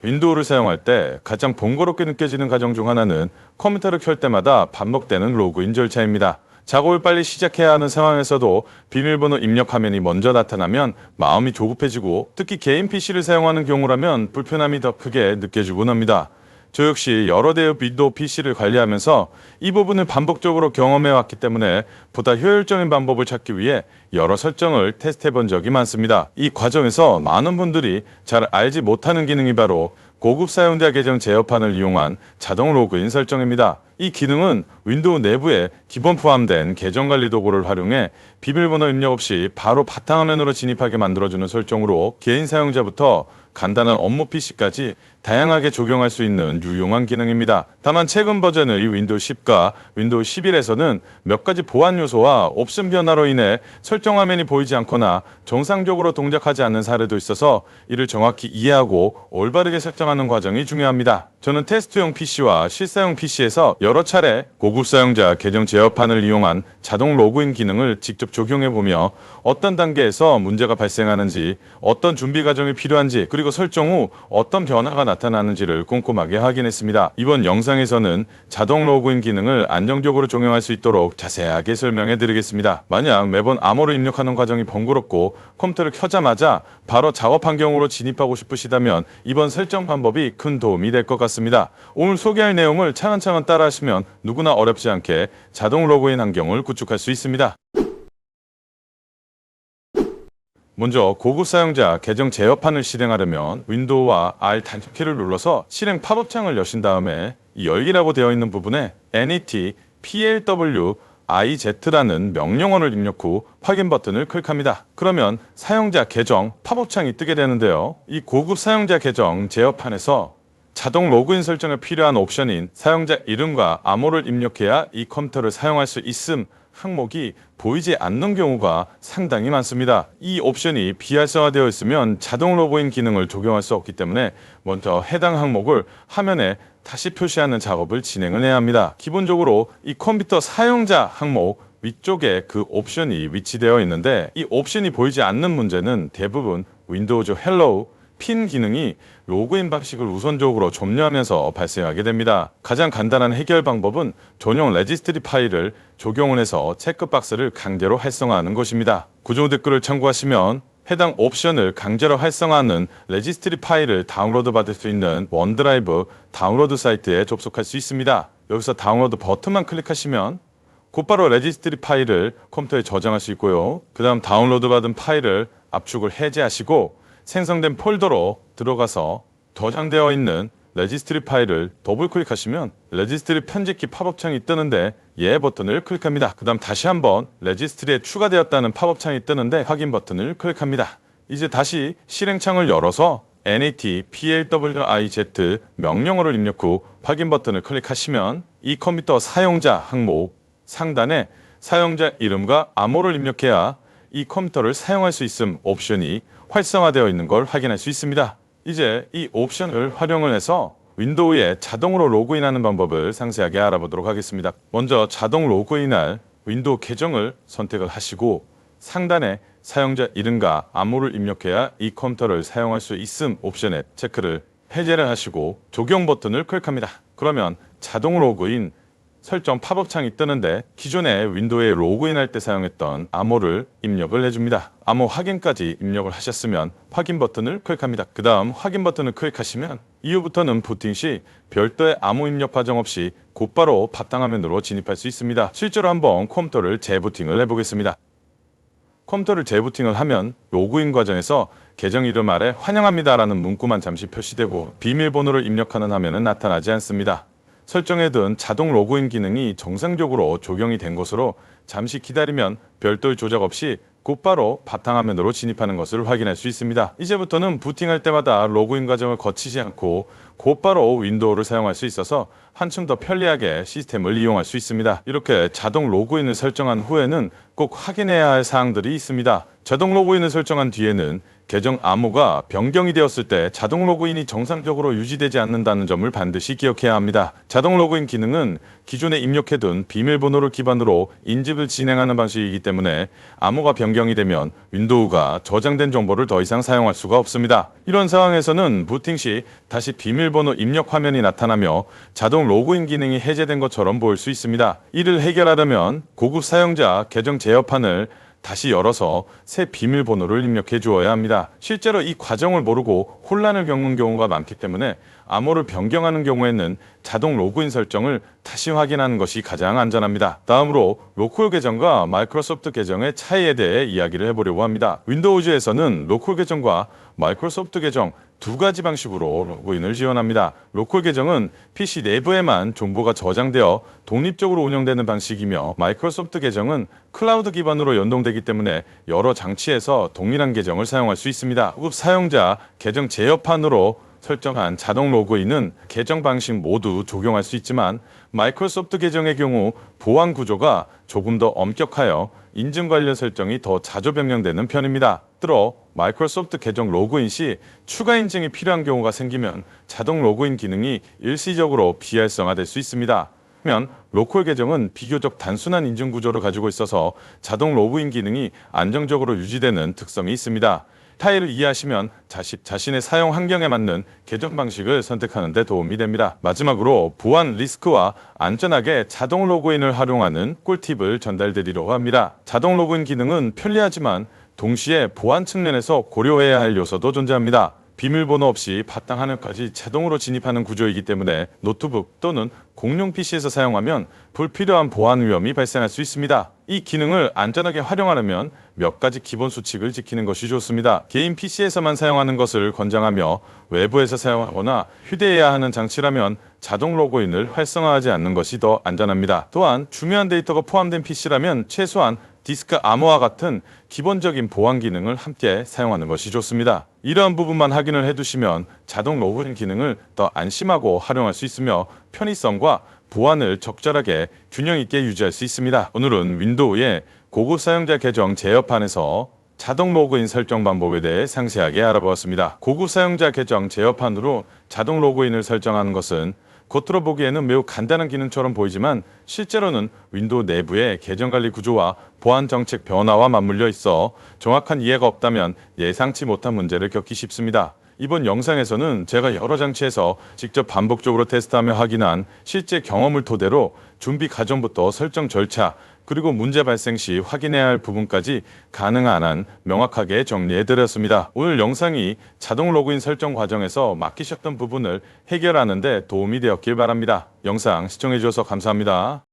윈도우를 사용할 때 가장 번거롭게 느껴지는 과정 중 하나는 컴퓨터를 켤 때마다 반복되는 로그인 절차입니다. 작업을 빨리 시작해야 하는 상황에서도 비밀번호 입력 화면이 먼저 나타나면 마음이 조급해지고, 특히 개인 PC를 사용하는 경우라면 불편함이 더 크게 느껴지곤 합니다. 저 역시 여러 대의 윈도우 PC를 관리하면서 이 부분을 반복적으로 경험해 왔기 때문에 보다 효율적인 방법을 찾기 위해 여러 설정을 테스트해 본 적이 많습니다. 이 과정에서 많은 분들이 잘 알지 못하는 기능이 바로 고급 사용자 계정 제어판을 이용한 자동 로그인 설정입니다. 이 기능은 윈도우 내부에 기본 포함된 계정 관리 도구를 활용해 비밀번호 입력 없이 바로 바탕화면으로 진입하게 만들어주는 설정으로 개인 사용자부터 간단한 업무 PC까지 다양하게 적용할 수 있는 유용한 기능입니다. 다만 최근 버전의 윈도우 10과 윈도우 11에서는 몇 가지 보안 요소와 옵션 변화로 인해 설정 화면이 보이지 않거나 정상적으로 동작하지 않는 사례도 있어서 이를 정확히 이해하고 올바르게 설정하는 과정이 중요합니다. 저는 테스트용 PC와 실사용 PC에서 여러 차례 고급 사용자 계정 제어판을 이용한 자동 로그인 기능을 직접 적용해보며 어떤 단계에서 문제가 발생하는지, 어떤 준비 과정이 필요한지, 그리고 설정 후 어떤 변화가 나타나는지를 꼼꼼하게 확인했습니다. 이번 영상에서는 자동 로그인 기능을 안정적으로 적용할 수 있도록 자세하게 설명해 드리겠습니다. 만약 매번 암호를 입력하는 과정이 번거롭고 컴퓨터를 켜자마자 바로 작업 환경으로 진입하고 싶으시다면 이번 설정 방법이 큰 도움이 될 것 같습니다. 오늘 소개할 내용을 차근차근 따라하시면 누구나 어렵지 않게 자동 로그인 환경을 구축할 수 있습니다. 먼저 고급 사용자 계정 제어판을 실행하려면 윈도우와 R 단축키를 눌러서 실행 팝업 창을 여신 다음에 이 열기라고 되어 있는 부분에 NET PLW IZ라는 명령어를 입력 후 확인 버튼을 클릭합니다. 그러면 사용자 계정 팝업 창이 뜨게 되는데요. 이 고급 사용자 계정 제어판에서 자동 로그인 설정에 필요한 옵션인 사용자 이름과 암호를 입력해야 이 컴퓨터를 사용할 수 있음 항목이 보이지 않는 경우가 상당히 많습니다. 이 옵션이 비활성화되어 있으면 자동 로그인 기능을 적용할 수 없기 때문에 먼저 해당 항목을 화면에 다시 표시하는 작업을 진행을 해야 합니다. 기본적으로 이 컴퓨터 사용자 항목 위쪽에 그 옵션이 위치되어 있는데, 이 옵션이 보이지 않는 문제는 대부분 윈도우즈 헬로우 핀 기능이 로그인 방식을 우선적으로 점유하면서 발생하게 됩니다. 가장 간단한 해결 방법은 전용 레지스트리 파일을 적용을 해서 체크박스를 강제로 활성화하는 것입니다. 구조 댓글을 참고하시면 해당 옵션을 강제로 활성화하는 레지스트리 파일을 다운로드 받을 수 있는 원드라이브 다운로드 사이트에 접속할 수 있습니다. 여기서 다운로드 버튼만 클릭하시면 곧바로 레지스트리 파일을 컴퓨터에 저장할 수 있고요. 그 다음 다운로드 받은 파일을 압축을 해제하시고 생성된 폴더로 들어가서 저장되어 있는 레지스트리 파일을 더블 클릭하시면 레지스트리 편집키 팝업창이 뜨는데 예 버튼을 클릭합니다. 그 다음 다시 한번 레지스트리에 추가되었다는 팝업창이 뜨는데 확인 버튼을 클릭합니다. 이제 다시 실행창을 열어서 NAT PLWIZ 명령어를 입력 후 확인 버튼을 클릭하시면 이 컴퓨터 사용자 항목 상단에 사용자 이름과 암호를 입력해야 이 컴퓨터를 사용할 수 있음 옵션이 활성화되어 있는 걸 확인할 수 있습니다. 이제 이 옵션을 활용을 해서 윈도우에 자동으로 로그인하는 방법을 상세하게 알아보도록 하겠습니다. 먼저 자동 로그인할 윈도우 계정을 선택을 하시고 상단에 사용자 이름과 암호를 입력해야 이 컴퓨터를 사용할 수 있음 옵션에 체크를 해제를 하시고 적용 버튼을 클릭합니다. 그러면 자동 로그인 설정 팝업창이 뜨는데 기존에 윈도우에 로그인할 때 사용했던 암호를 입력을 해줍니다. 암호 확인까지 입력을 하셨으면 확인 버튼을 클릭합니다. 그 다음 확인 버튼을 클릭하시면 이후부터는 부팅 시 별도의 암호 입력 과정 없이 곧바로 바탕화면으로 진입할 수 있습니다. 실제로 한번 컴퓨터를 재부팅을 해보겠습니다. 컴퓨터를 재부팅을 하면 로그인 과정에서 계정 이름 아래 환영합니다라는 문구만 잠시 표시되고 비밀번호를 입력하는 화면은 나타나지 않습니다. 설정해둔 자동 로그인 기능이 정상적으로 적용이 된 것으로 잠시 기다리면 별도의 조작 없이 곧바로 바탕화면으로 진입하는 것을 확인할 수 있습니다. 이제부터는 부팅할 때마다 로그인 과정을 거치지 않고 곧바로 윈도우를 사용할 수 있어서 한층 더 편리하게 시스템을 이용할 수 있습니다. 이렇게 자동 로그인을 설정한 후에는 꼭 확인해야 할 사항들이 있습니다. 자동 로그인을 설정한 뒤에는 계정 암호가 변경이 되었을 때 자동 로그인이 정상적으로 유지되지 않는다는 점을 반드시 기억해야 합니다. 자동 로그인 기능은 기존에 입력해둔 비밀번호를 기반으로 인증을 진행하는 방식이기 때문에 암호가 변경이 되면 윈도우가 저장된 정보를 더 이상 사용할 수가 없습니다. 이런 상황에서는 부팅 시 다시 비밀번호 입력 화면이 나타나며 자동 로그인 기능이 해제된 것처럼 보일 수 있습니다. 이를 해결하려면 고급 사용자 계정 제어판을 다시 열어서 새 비밀번호를 입력해 주어야 합니다. 실제로 이 과정을 모르고 혼란을 겪는 경우가 많기 때문에 암호를 변경하는 경우에는 자동 로그인 설정을 다시 확인하는 것이 가장 안전합니다. 다음으로 로컬 계정과 마이크로소프트 계정의 차이에 대해 이야기를 해보려고 합니다. 윈도우즈에서는 로컬 계정과 마이크로소프트 계정 두 가지 방식으로 로그인을 지원합니다. 로컬 계정은 PC 내부에만 정보가 저장되어 독립적으로 운영되는 방식이며 마이크로소프트 계정은 클라우드 기반으로 연동되기 때문에 여러 장치에서 동일한 계정을 사용할 수 있습니다. 고급 사용자 계정 제어판으로 설정한 자동 로그인은 계정 방식 모두 적용할 수 있지만 마이크로소프트 계정의 경우 보안 구조가 조금 더 엄격하여 인증 관련 설정이 더 자주 변경되는 편입니다. 때로 마이크로소프트 계정 로그인 시 추가 인증이 필요한 경우가 생기면 자동 로그인 기능이 일시적으로 비활성화될 수 있습니다. 면 로컬 계정은 비교적 단순한 인증 구조를 가지고 있어서 자동 로그인 기능이 안정적으로 유지되는 특성이 있습니다. 타일을 이해하시면 자신의 사용 환경에 맞는 계정 방식을 선택하는 데 도움이 됩니다. 마지막으로 보안 리스크와 안전하게 자동 로그인을 활용하는 꿀팁을 전달드리려고 합니다. 자동 로그인 기능은 편리하지만 동시에 보안 측면에서 고려해야 할 요소도 존재합니다. 비밀번호 없이 바탕 화면까지 자동으로 진입하는 구조이기 때문에 노트북 또는 공용 PC에서 사용하면 불필요한 보안 위험이 발생할 수 있습니다. 이 기능을 안전하게 활용하려면 몇 가지 기본 수칙을 지키는 것이 좋습니다. 개인 PC에서만 사용하는 것을 권장하며 외부에서 사용하거나 휴대해야 하는 장치라면 자동 로그인을 활성화하지 않는 것이 더 안전합니다. 또한 중요한 데이터가 포함된 PC라면 최소한 디스크 암호와 같은 기본적인 보안 기능을 함께 사용하는 것이 좋습니다. 이러한 부분만 확인을 해두시면 자동 로그인 기능을 더 안심하고 활용할 수 있으며 편의성과 보안을 적절하게 균형 있게 유지할 수 있습니다. 오늘은 윈도우의 고급 사용자 계정 제어판에서 자동 로그인 설정 방법에 대해 상세하게 알아보았습니다. 고급 사용자 계정 제어판으로 자동 로그인을 설정하는 것은 겉으로 보기에는 매우 간단한 기능처럼 보이지만 실제로는 윈도우 내부의 계정관리 구조와 보안 정책 변화와 맞물려 있어 정확한 이해가 없다면 예상치 못한 문제를 겪기 쉽습니다. 이번 영상에서는 제가 여러 장치에서 직접 반복적으로 테스트하며 확인한 실제 경험을 토대로 준비 과정부터 설정 절차, 그리고 문제 발생 시 확인해야 할 부분까지 가능한 한 명확하게 정리해드렸습니다. 오늘 영상이 자동 로그인 설정 과정에서 막히셨던 부분을 해결하는 데 도움이 되었길 바랍니다. 영상 시청해주셔서 감사합니다.